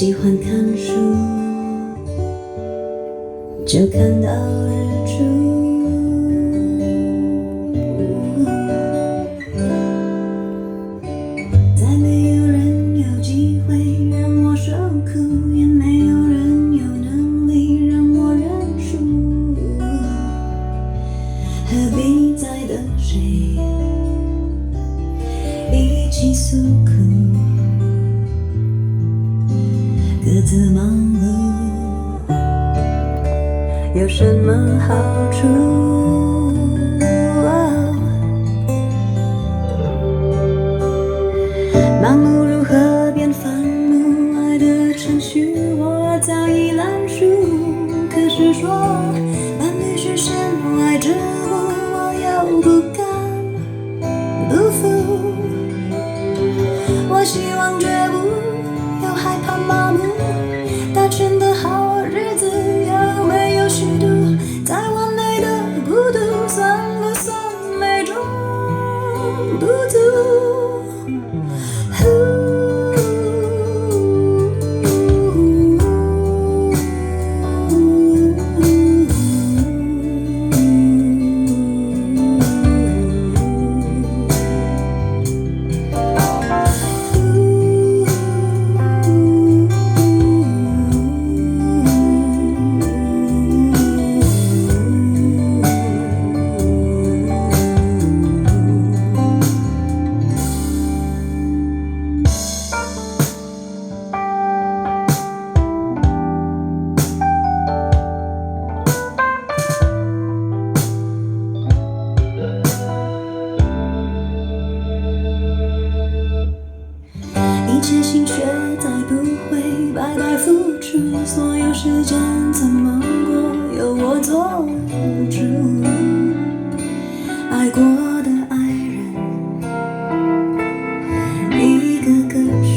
喜欢看书，就看到日出。再没有人有机会让我受苦，也没有人有能力让我认输。何必再等谁一起诉苦？各自忙碌有什么好处？忙碌如何变烦怒？爱的程序我早已烂熟。可是说伴侣是身外之物，我又不敢不服。我希望觉悟，又害怕麻木。单纯的好日子有没有虚度？再完美的孤独，算不算美中不足？一切心血再不会白白付出，所有时间怎么过由我做主。爱过的爱人一个个数，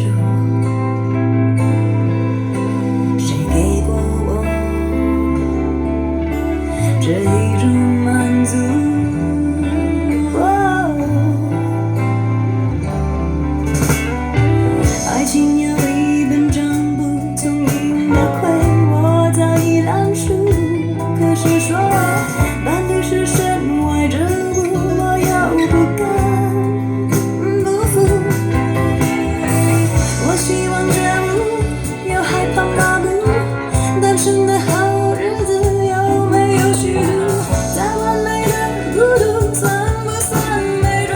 谁给过我这一种满足？爱情有一本账簿，聪明的亏我早已烂熟。可是说伴侣是身外之物，我又不敢不服。我希望觉悟，又害怕麻木。单纯的好日子有没有虚度？再完美的孤独，算不算美中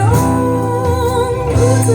不足？